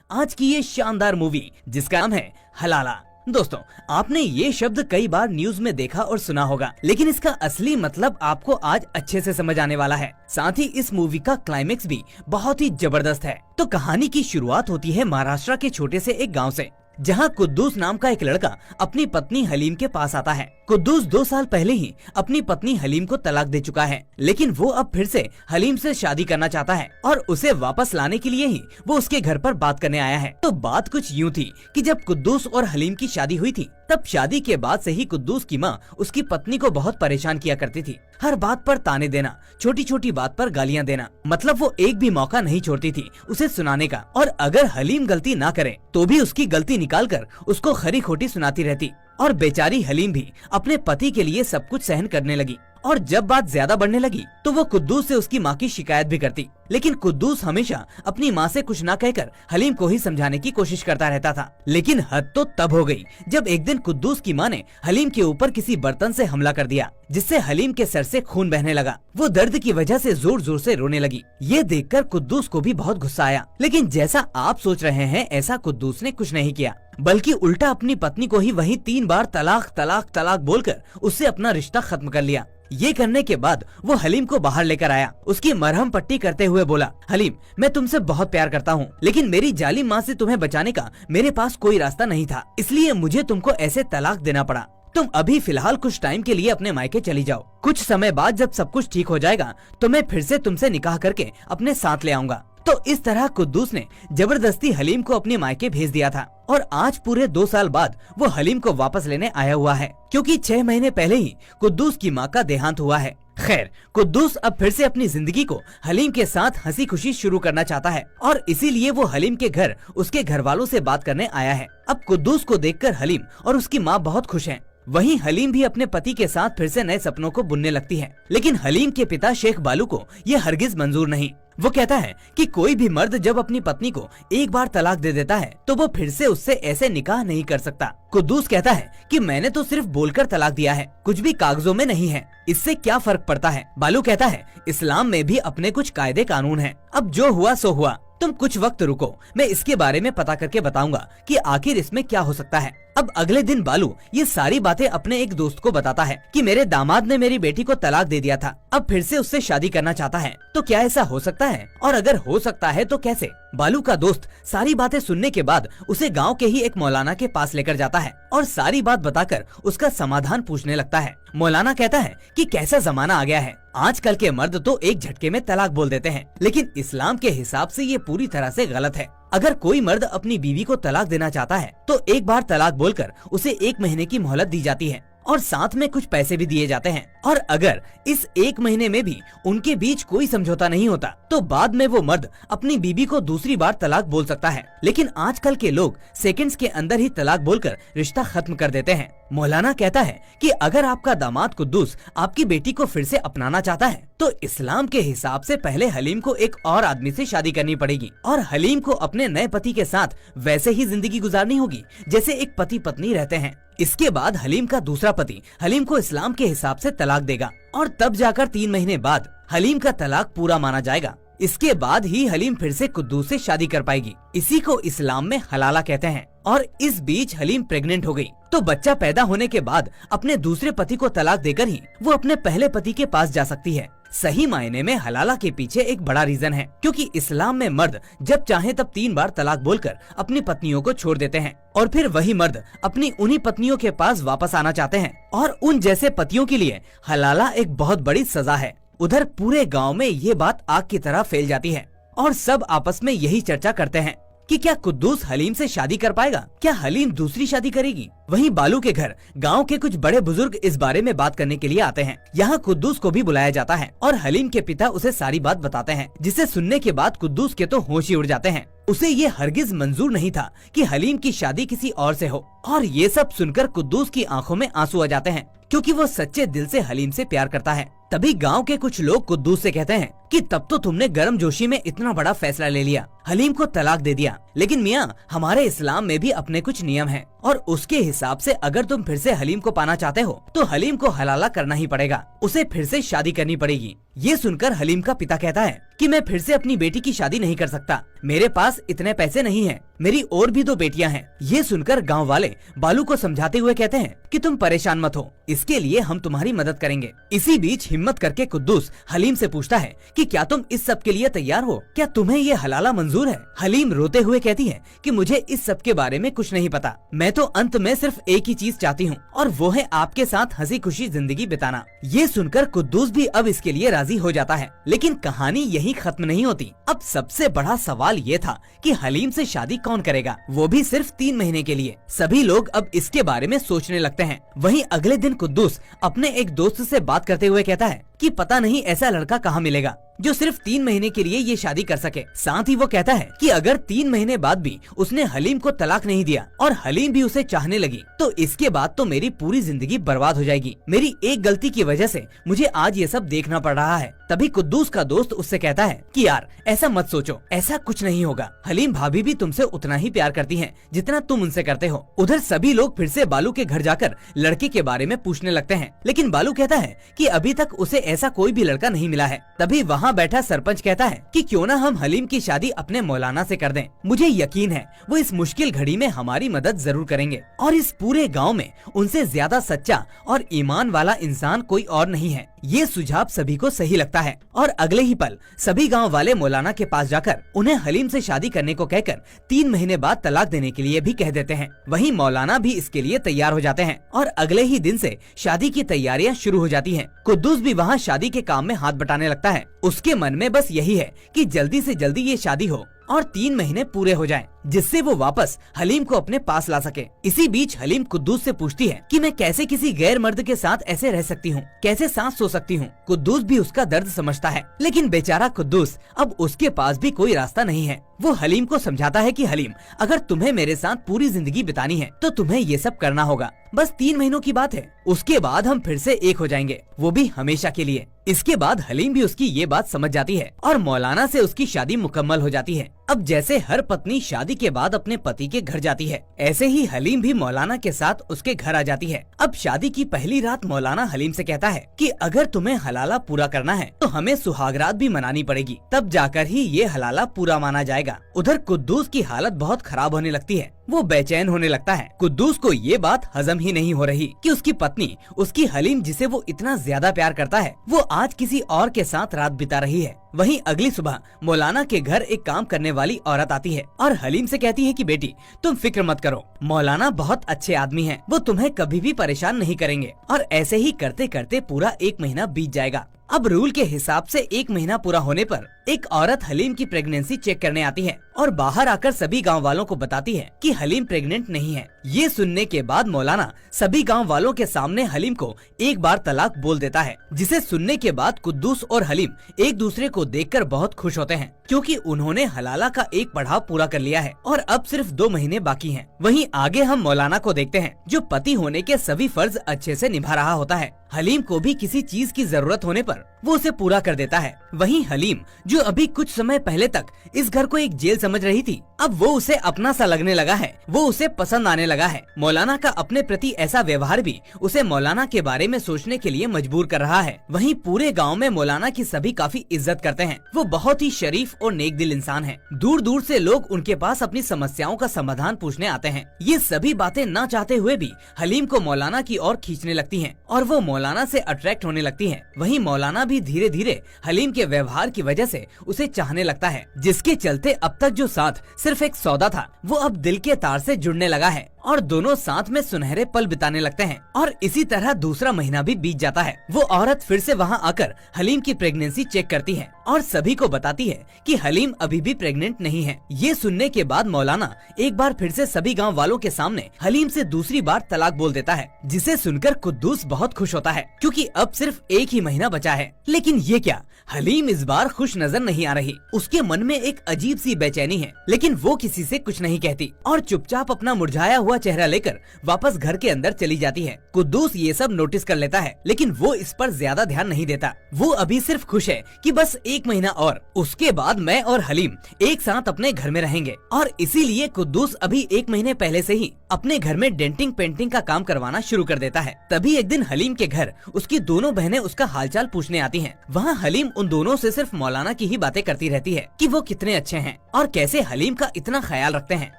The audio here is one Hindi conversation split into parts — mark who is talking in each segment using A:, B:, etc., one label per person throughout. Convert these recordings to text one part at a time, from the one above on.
A: आज की ये शानदार मूवी जिसका नाम है हलाला। दोस्तों, आपने ये शब्द कई बार न्यूज में देखा और सुना होगा, लेकिन इसका असली मतलब आपको आज अच्छे से समझ आने वाला है। साथ ही इस मूवी का क्लाइमेक्स भी बहुत ही जबरदस्त है। तो कहानी की शुरुआत होती है महाराष्ट्र के छोटे से एक गाँव से, जहाँ कुद्दूस नाम का एक लड़का अपनी पत्नी हलीम के पास आता है। कुद्दूस 2 साल पहले ही अपनी पत्नी हलीम को तलाक दे चुका है, लेकिन वो अब फिर से हलीम से शादी करना चाहता है और उसे वापस लाने के लिए ही वो उसके घर पर बात करने आया है। तो बात कुछ यूँ थी कि जब कुद्दूस और हलीम की शादी हुई थी, तब शादी के बाद से ही कुद्दूस की माँ उसकी पत्नी को बहुत परेशान किया करती थी। हर बात पर ताने देना, छोटी छोटी बात पर गालियाँ देना, मतलब वो एक भी मौका नहीं छोड़ती थी उसे सुनाने का। और अगर हलीम गलती ना करे तो भी उसकी गलती निकालकर उसको खरी खोटी सुनाती रहती। और बेचारी हलीम भी अपने पति के लिए सब कुछ सहन करने लगी। और जब बात ज्यादा बढ़ने लगी तो वो कुद्दूस से उसकी माँ की शिकायत भी करती, लेकिन कुद्दूस हमेशा अपनी माँ से कुछ ना कहकर हलीम को ही समझाने की कोशिश करता रहता था। लेकिन हद तो तब हो गई जब एक दिन कुद्दूस की माँ ने हलीम के ऊपर किसी बर्तन से हमला कर दिया, जिससे हलीम के सर से खून बहने लगा। वो दर्द की वजह से जोर जोर से रोने लगी। ये देखकर कुद्दूस को भी बहुत गुस्सा आया, लेकिन जैसा आप सोच रहे हैं ऐसा कुद्दूस ने कुछ नहीं किया, बल्कि उल्टा अपनी पत्नी को ही वही 3 बार तलाक तलाक तलाक बोलकर उससे अपना रिश्ता खत्म कर लिया। ये करने के बाद वो हलीम को बाहर लेकर आया, उसकी मरहम पट्टी करते हुए बोला, हलीम, मैं तुमसे बहुत प्यार करता हूँ, लेकिन मेरी जालिम माँ से तुम्हें बचाने का मेरे पास कोई रास्ता नहीं था, इसलिए मुझे तुमको ऐसे तलाक देना पड़ा। तुम अभी फिलहाल कुछ टाइम के लिए अपने मायके चली जाओ। कुछ समय बाद जब सब कुछ ठीक हो जाएगा तो मैं फिर से तुमसे निकाह करके अपने साथ ले आऊंगा। तो इस तरह कुद्दूस ने जबरदस्ती हलीम को अपने मायके भेज दिया था। और आज पूरे 2 साल बाद वो हलीम को वापस लेने आया हुआ है, क्योंकि 6 महीने पहले ही कुद्दूस की माँ का देहांत हुआ है। खैर, कुद्दूस अब फिर से अपनी जिंदगी को हलीम के साथ हंसी खुशी शुरू करना चाहता है और इसीलिए वो हलीम के घर उसके घर वालों से बात करने आया है। अब कुद्दूस को देखकर हलीम और उसकी माँ बहुत खुश हैं। वहीं हलीम भी अपने पति के साथ फिर से नए सपनों को बुनने लगती है, लेकिन हलीम के पिता शेख बालू को ये हरगिज मंजूर नहीं। वो कहता है कि कोई भी मर्द जब अपनी पत्नी को एक बार तलाक दे देता है तो वो फिर से उससे ऐसे निकाह नहीं कर सकता। कुद्दूस कहता है कि मैंने तो सिर्फ बोलकर तलाक दिया है, कुछ भी कागजों में नहीं है, इससे क्या फर्क पड़ता है। बालू कहता है इस्लाम में भी अपने कुछ कायदे कानून हैं, अब जो हुआ सो हुआ, तुम कुछ वक्त रुको, मैं इसके बारे में पता करके बताऊंगा कि आखिर इसमें क्या हो सकता है। अब अगले दिन बालू ये सारी बातें अपने एक दोस्त को बताता है कि मेरे दामाद ने मेरी बेटी को तलाक दे दिया था, अब फिर से उससे शादी करना चाहता है, तो क्या ऐसा हो सकता है, और अगर हो सकता है तो कैसे। बालू का दोस्त सारी बातें सुनने के बाद उसे गांव के ही एक मौलाना के पास लेकर जाता है और सारी बात बताकर उसका समाधान पूछने लगता है। मौलाना कहता है कि कैसा जमाना आ गया है, आजकल के मर्द तो एक झटके में तलाक बोल देते हैं, लेकिन इस्लाम के हिसाब से ये पूरी तरह से गलत है। अगर कोई मर्द अपनी बीवी को तलाक देना चाहता है तो एक बार तलाक बोलकर उसे 1 महीने की मोहलत दी जाती है और साथ में कुछ पैसे भी दिए जाते हैं। और अगर इस 1 महीने में भी उनके बीच कोई समझौता नहीं होता तो बाद में वो मर्द अपनी बीबी को दूसरी बार तलाक बोल सकता है। लेकिन आजकल के लोग सेकंड्स के अंदर ही तलाक बोलकर रिश्ता खत्म कर देते हैं। मौलाना कहता है कि अगर आपका दामाद कुद्दूस आपकी बेटी को फिर से अपनाना चाहता है तो इस्लाम के हिसाब से पहले हलीम को एक और आदमी से शादी करनी पड़ेगी और हलीम को अपने नए पति के साथ वैसे ही जिंदगी गुजारनी होगी जैसे एक पति पत्नी रहते हैं। इसके बाद हलीम का दूसरा पति हलीम को इस्लाम के हिसाब से तलाक देगा और तब जाकर 3 महीने बाद हलीम का तलाक पूरा माना जाएगा। इसके बाद ही हलीम फिर से कुद्दूस से शादी कर पाएगी। इसी को इस्लाम में हलाला कहते हैं। और इस बीच हलीम प्रेग्नेंट हो गई, तो बच्चा पैदा होने के बाद अपने दूसरे पति को तलाक देकर ही वो अपने पहले पति के पास जा सकती है। सही मायने में हलाला के पीछे एक बड़ा रीजन है, क्योंकि इस्लाम में मर्द जब चाहे तब 3 बार तलाक बोलकर अपनी पत्नियों को छोड़ देते हैं और फिर वही मर्द अपनी उन्हीं पत्नियों के पास वापस आना चाहते हैं। और उन जैसे पतियों के लिए हलाला एक बहुत बड़ी सजा है। उधर पूरे गांव में ये बात आग की तरह फैल जाती है और सब आपस में यही चर्चा करते हैं कि क्या कुद्दूस हलीम से शादी कर पाएगा, क्या हलीम दूसरी शादी करेगी। वहीं बालू के घर गांव के कुछ बड़े बुजुर्ग इस बारे में बात करने के लिए आते हैं। यहाँ कुद्दूस को भी बुलाया जाता है और हलीम के पिता उसे सारी बात बताते हैं, जिसे सुनने के बाद कुद्दूस के तो होश ही उड़ जाते हैं। उसे ये हरगिज मंजूर नहीं था कि हलीम की शादी किसी और से हो, और ये सब सुनकर कुद्दूस की आंखों में आंसू आ जाते हैं, क्योंकि वो सच्चे दिल से हलीम से प्यार करता है। तभी गांव के कुछ लोग कुद्दूस से कहते हैं कि तब तो तुमने गर्मजोशी में इतना बड़ा फैसला ले लिया, हलीम को तलाक दे दिया। लेकिन मियाँ, हमारे इस्लाम में भी अपने कुछ नियम हैं और उसके हिसाब से अगर तुम फिर से हलीम को पाना चाहते हो तो हलीम को हलाला करना ही पड़ेगा, उसे फिर से शादी करनी पड़ेगी। ये सुनकर हलीम का पिता कहता है कि मैं फिर से अपनी बेटी की शादी नहीं कर सकता, मेरे पास इतने पैसे नहीं हैं, मेरी और भी 2 बेटियां हैं। ये सुनकर गांव वाले बालू को समझाते हुए कहते हैं कि तुम परेशान मत हो, इसके लिए हम तुम्हारी मदद करेंगे। इसी बीच हिम्मत करके कुद्दूस हलीम से पूछता है कि क्या तुम इस सब के लिए तैयार हो, क्या तुम्हें ये हलाला मंजूर है? हलीम रोते हुए कहती है कि मुझे इस सब के बारे में कुछ नहीं पता, मैं तो अंत में सिर्फ एक ही चीज चाहती हूँ और वो है आपके साथ हंसी खुशी जिंदगी बिताना। ये सुनकर कुद्दूस भी अब इसके लिए राजी हो जाता है। लेकिन कहानी यहीं खत्म नहीं होती। अब सबसे बड़ा सवाल ये था कि हलीम से शादी कौन करेगा, वो भी सिर्फ 3 महीने के लिए। सभी लोग अब इसके बारे में सोचने लगते हैं। वहीं अगले दिन कुद्दूस अपने एक दोस्त से बात करते हुए कहता है कि पता नहीं ऐसा लड़का कहाँ मिलेगा जो सिर्फ 3 महीने के लिए ये शादी कर सके। साथ ही वो कहता है कि अगर 3 महीने बाद भी उसने हलीम को तलाक नहीं दिया और हलीम भी उसे चाहने लगी तो इसके बाद तो मेरी पूरी जिंदगी बर्बाद हो जाएगी। मेरी एक गलती की वजह से मुझे आज ये सब देखना पड़ रहा है। तभी कुद्दूस का दोस्त उससे कहता है कि यार ऐसा मत सोचो, ऐसा कुछ नहीं होगा, हलीम भाभी भी तुमसे उतना ही प्यार करती हैं जितना तुम उनसे करते हो। उधर सभी लोग फिर से बालू के घर जाकर लड़के के बारे में पूछने लगते हैं, लेकिन बालू कहता है कि अभी तक उसे ऐसा कोई भी लड़का नहीं मिला है। तभी वहाँ बैठा सरपंच कहता है कि क्यों ना हम हलीम की शादी अपने मौलाना से कर दें, मुझे यकीन है वो इस मुश्किल घड़ी में हमारी मदद जरूर करेंगे और इस पूरे गांव में उनसे ज्यादा सच्चा और ईमान वाला इंसान कोई और नहीं है। ये सुझाव सभी को सही लगता है और अगले ही पल सभी गांव वाले मौलाना के पास जाकर उन्हें हलीम से शादी करने को कहकर 3 महीने बाद तलाक देने के लिए भी कह देते हैं। वहीं मौलाना भी इसके लिए तैयार हो जाते हैं और अगले ही दिन से शादी की तैयारियां शुरू हो जाती हैं। कुद्दूस भी वहाँ शादी के काम में हाथ बटाने लगता है। उसके मन में बस यही है कि जल्दी से जल्दी ये शादी हो और 3 महीने पूरे हो जाएं, जिससे वो वापस हलीम को अपने पास ला सके। इसी बीच हलीम कुद्दूस से पूछती है कि मैं कैसे किसी गैर मर्द के साथ ऐसे रह सकती हूँ, कैसे सांस सो सकती हूँ। कुद्दूस भी उसका दर्द समझता है, लेकिन बेचारा कुद्दूस अब उसके पास भी कोई रास्ता नहीं है। वो हलीम को समझाता है कि हलीम, अगर तुम्हें मेरे साथ पूरी जिंदगी बितानी है तो तुम्हें ये सब करना होगा, बस 3 महीनों की बात है, उसके बाद हम फिर से एक हो जाएंगे, वो भी हमेशा के लिए। इसके बाद हलीम भी उसकी ये बात समझ जाती है और मौलाना से उसकी शादी मुकम्मल हो जाती है। अब जैसे हर पत्नी शादी के बाद अपने पति के घर जाती है, ऐसे ही हलीम भी मौलाना के साथ उसके घर आ जाती है। अब शादी की पहली रात मौलाना हलीम से कहता है कि अगर तुम्हें हलाला पूरा करना है तो हमें सुहागरात भी मनानी पड़ेगी, तब जाकर ही ये हलाला पूरा माना जाएगा। उधर कुद्दूस की हालत बहुत खराब होने लगती है, वो बेचैन होने लगता है। कुद्दूस को ये बात हजम ही नहीं हो रही कि उसकी पत्नी, उसकी हलीम जिसे वो इतना ज्यादा प्यार करता है, वो आज किसी और के साथ रात बिता रही है। वहीं अगली सुबह मौलाना के घर एक काम करने वाली औरत आती है और हलीम से कहती है कि बेटी तुम फिक्र मत करो, मौलाना बहुत अच्छे आदमी हैं, वो तुम्हें कभी भी परेशान नहीं करेंगे। और ऐसे ही करते करते पूरा 1 महीना बीत जाएगा। अब रूल के हिसाब से 1 महीना पूरा होने पर एक औरत हलीम की प्रेगनेंसी चेक करने आती है और बाहर आकर सभी गांव वालों को बताती है कि हलीम प्रेग्नेंट नहीं है। ये सुनने के बाद मौलाना सभी गांव वालों के सामने हलीम को एक बार तलाक बोल देता है, जिसे सुनने के बाद कुद्दूस और हलीम एक दूसरे को देखकर बहुत खुश होते हैं, क्योंकि उन्होंने हलाला का एक पड़ाव पूरा कर लिया है और अब सिर्फ 2 महीने बाकी हैं। वहीं आगे हम मौलाना को देखते हैं, जो पति होने के सभी फर्ज अच्छे से निभा रहा होता है। हलीम को भी किसी चीज की जरूरत होने पर वो उसे पूरा कर देता है। वहीं हलीम, जो अभी कुछ समय पहले तक इस घर को एक जेल समझ रही थी, अब वो उसे अपना सा लगने लगा है, वो उसे पसंद आने लगा है। मौलाना का अपने प्रति ऐसा व्यवहार भी उसे मौलाना के बारे में सोचने के लिए मजबूर कर रहा है। वहीं पूरे गांव में मौलाना की सभी काफी इज्जत करते हैं, वो बहुत ही शरीफ और नेक दिल इंसान है। दूर दूर से लोग उनके पास अपनी समस्याओं का समाधान पूछने आते हैं। ये सभी बातें ना चाहते हुए भी हलीम को मौलाना की ओर खींचने लगती हैं और वो मौलाना से अट्रैक्ट होने लगती हैं। वहीं मौलाना भी धीरे धीरे हलीम के व्यवहार की वजह से उसे चाहने लगता है, जिसके चलते अब तक जो साथ सिर्फ एक सौदा था, वो अब दिल के तार से जुड़ने लगा है और दोनों साथ में सुनहरे पल बिताने लगते हैं। और इसी तरह दूसरा महीना भी बीत जाता है। वो औरत फिर से वहाँ आकर हलीम की प्रेगनेंसी चेक करती है और सभी को बताती है कि हलीम अभी भी प्रेग्नेंट नहीं है। ये सुनने के बाद मौलाना एक बार फिर से सभी गांव वालों के सामने हलीम से दूसरी बार तलाक बोल देता है, जिसे सुनकर कुद्दूस बहुत खुश होता है, क्योंकि अब सिर्फ 1 ही महीना बचा है। लेकिन ये क्या, हलीम इस बार खुश नजर नहीं आ रही। उसके मन में एक अजीब सी बेचैनी है, लेकिन वो किसी से कुछ नहीं कहती और चुपचाप अपना मुरझाया हुआ चेहरा लेकर वापस घर के अंदर चली जाती है। कुद्दूस ये सब नोटिस कर लेता है, लेकिन वो इस पर ज्यादा ध्यान नहीं देता। वो अभी सिर्फ खुश है कि बस 1 महीना और उसके बाद मैं और हलीम एक साथ अपने घर में रहेंगे। और इसीलिए कुद्दूस अभी 1 महीने पहले से ही अपने घर में डेंटिंग पेंटिंग का काम करवाना शुरू कर देता है। तभी एक दिन हलीम के घर उसकी दोनों बहनें उसका हालचाल पूछने आती हैं। वहाँ हलीम उन दोनों से सिर्फ मौलाना की ही बातें करती रहती है कि वो कितने अच्छे हैं और कैसे हलीम का इतना ख्याल रखते हैं।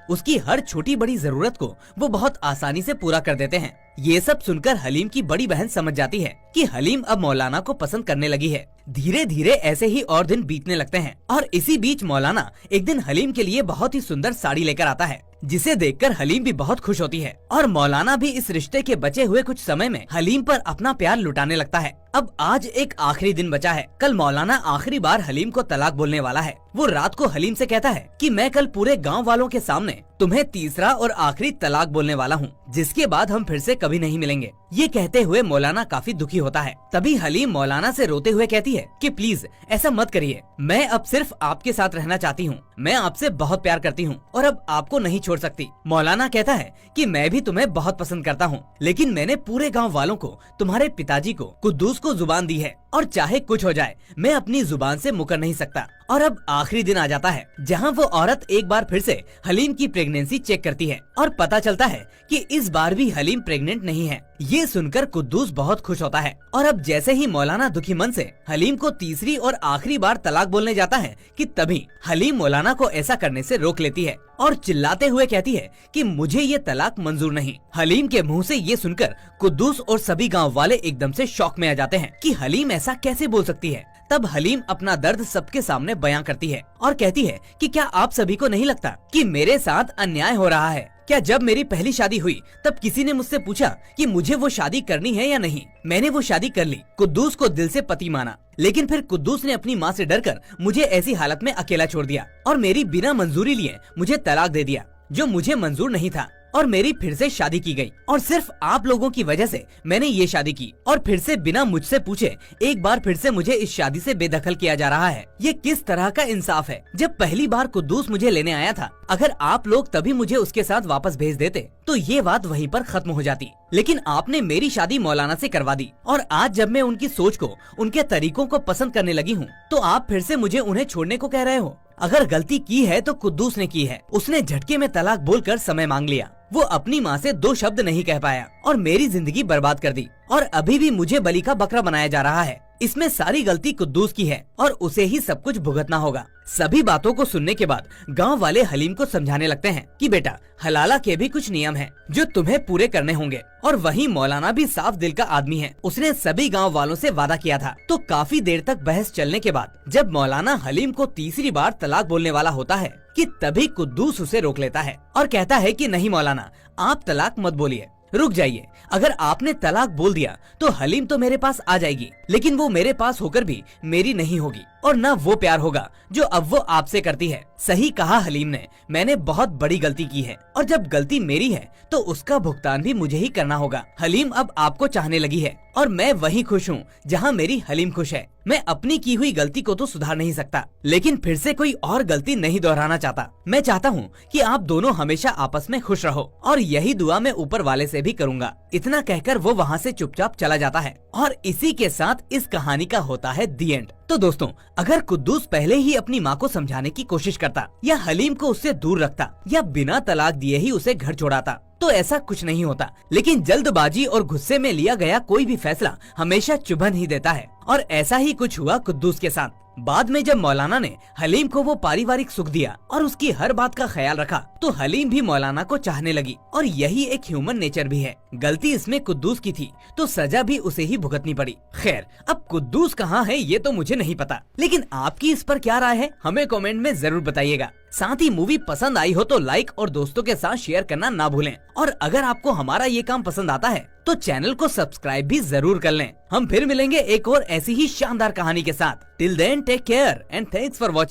A: उसकी हर छोटी बड़ी जरूरत को वो बहुत आसानी से पूरा कर देते हैं। ये सब सुनकर हलीम की बड़ी बहन समझ जाती है कि हलीम अब मौलाना को पसंद करने लगी है। धीरे धीरे ऐसे ही और दिन बीतने लगते हैं और इसी बीच मौलाना एक दिन हलीम के लिए बहुत ही सुंदर साड़ी लेकर आता है, जिसे देखकर हलीम भी बहुत खुश होती है। और मौलाना भी इस रिश्ते के बचे हुए कुछ समय में हलीम पर अपना प्यार लुटाने लगता है। अब आज एक आखिरी दिन बचा है। कल मौलाना आखिरी बार हलीम को तलाक बोलने वाला है। वो रात को हलीम से कहता है कि मैं कल पूरे गांव वालों के सामने तुम्हें तीसरा और आखिरी तलाक बोलने वाला हूँ, जिसके बाद हम फिर से कभी नहीं मिलेंगे। ये कहते हुए मौलाना काफी दुखी होता है। तभी हलीम मौलाना से रोते हुए कहती है कि प्लीज ऐसा मत करिए, मैं अब सिर्फ आपके साथ रहना चाहती हूँ। मैं आपसे बहुत प्यार करती हूँ और अब आपको नहीं छोड़ सकती। मौलाना कहता है कि मैं भी तुम्हें बहुत पसंद करता हूँ, लेकिन मैंने पूरे गाँव वालों को, तुम्हारे पिताजी को, कुद्दूस को जुबान दी है और चाहे कुछ हो जाए मैं अपनी जुबान से मुकर नहीं सकता। और अब आखिरी दिन आ जाता है जहां वो औरत एक बार फिर से हलीम की प्रेगनेंसी चेक करती है और पता चलता है कि इस बार भी हलीम प्रेग्नेंट नहीं है। ये सुनकर कुद्दूस बहुत खुश होता है और अब जैसे ही मौलाना दुखी मन से हलीम को तीसरी और आखिरी बार तलाक बोलने जाता है कि तभी हलीम मौलाना को ऐसा करने से रोक लेती है और चिल्लाते हुए कहती है कि मुझे ये तलाक मंजूर नहीं। हलीम के मुंह से ये सुनकर कुद्दूस और सभी गांव वाले एकदम से शॉक में आ जाते हैं कि हलीम ऐसा कैसे बोल सकती है। तब हलीम अपना दर्द सबके सामने बयां करती है और कहती है कि क्या आप सभी को नहीं लगता कि मेरे साथ अन्याय हो रहा है? क्या जब मेरी पहली शादी हुई तब किसी ने मुझसे पूछा कि मुझे वो शादी करनी है या नहीं? मैंने वो शादी कर ली, कुद्दूस को दिल से पति माना, लेकिन फिर कुद्दूस ने अपनी माँ से डरकर मुझे ऐसी हालत में अकेला छोड़ दिया और मेरी बिना मंजूरी लिए मुझे तलाक दे दिया, जो मुझे मंजूर नहीं था। और मेरी फिर से शादी की गई और सिर्फ आप लोगों की वजह से मैंने ये शादी की और फिर से बिना मुझसे पूछे एक बार फिर से मुझे इस शादी से बेदखल किया जा रहा है। ये किस तरह का इंसाफ है? जब पहली बार कुद्दूस मुझे लेने आया था, अगर आप लोग तभी मुझे उसके साथ वापस भेज देते तो ये बात वहीं पर खत्म हो जाती, लेकिन आपने मेरी शादी मौलाना से करवा दी और आज जब मैं उनकी सोच को, उनके तरीकों को पसंद करने लगी हूँ तो आप फिर से मुझे उन्हें छोड़ने को कह रहे हो। अगर गलती की है तो कुद्दूस ने की है। उसने झटके में तलाक बोलकर समय मांग लिया। वो अपनी माँ से 2 शब्द नहीं कह पाया और मेरी जिंदगी बर्बाद कर दी और अभी भी मुझे बलि का बकरा बनाया जा रहा है। इसमें सारी गलती कुद्दूस की है और उसे ही सब कुछ भुगतना होगा। सभी बातों को सुनने के बाद गांव वाले हलीम को समझाने लगते हैं कि बेटा, हलाला के भी कुछ नियम हैं जो तुम्हें पूरे करने होंगे। और वहीं मौलाना भी साफ दिल का आदमी है, उसने सभी गांव वालों से वादा किया था। तो काफी देर तक बहस चलने के बाद जब मौलाना हलीम को तीसरी बार तलाक बोलने वाला होता है कि तभी कुद्दूस उसे रोक लेता है और कहता है कि नहीं मौलाना, आप तलाक मत बोलिए, रुक जाइए। अगर आपने तलाक बोल दिया तो हलीम तो मेरे पास आ जाएगी, लेकिन वो मेरे पास होकर भी मेरी नहीं होगी और न वो प्यार होगा जो अब वो आपसे करती है। सही कहा हलीम ने, मैंने बहुत बड़ी गलती की है और जब गलती मेरी है तो उसका भुगतान भी मुझे ही करना होगा। हलीम अब आपको चाहने लगी है और मैं वहीं खुश हूँ जहाँ मेरी हलीम खुश है। मैं अपनी की हुई गलती को तो सुधार नहीं सकता, लेकिन फिर से कोई और गलती नहीं दोहराना चाहता। मैं चाहता हूँ कि आप दोनों हमेशा आपस में खुश रहो और यही दुआ मैं ऊपर वाले से भी करूँगा। इतना कहकर वो वहाँ से चुपचाप चला जाता है और इसी के साथ इस कहानी का होता है दी एंड। तो दोस्तों, अगर कुद्दूस पहले ही अपनी माँ को समझाने की कोशिश करता या हलीम को उससे दूर रखता या बिना तलाक दिए ही उसे घर छोड़ाता तो ऐसा कुछ नहीं होता। लेकिन जल्दबाजी और गुस्से में लिया गया कोई भी फैसला हमेशा चुभन ही देता है और ऐसा ही कुछ हुआ कुद्दूस के साथ। बाद में जब मौलाना ने हलीम को वो पारिवारिक सुख दिया और उसकी हर बात का ख्याल रखा तो हलीम भी मौलाना को चाहने लगी और यही एक ह्यूमन नेचर भी है। गलती इसमें कुद्दूस की थी तो सजा भी उसे ही भुगतनी पड़ी। खैर, अब कुद्दूस कहाँ है ये तो मुझे नहीं पता, लेकिन आपकी इस पर क्या राय है हमें कमेंट में जरूर बताइएगा। साथ ही मूवी पसंद आई हो तो लाइक और दोस्तों के साथ शेयर करना ना भूलें और अगर आपको हमारा ये काम पसंद आता है तो चैनल को सब्सक्राइब भी जरूर कर लें। हम फिर मिलेंगे एक और ऐसी ही शानदार कहानी के साथ। Till then take care and thanks for watching.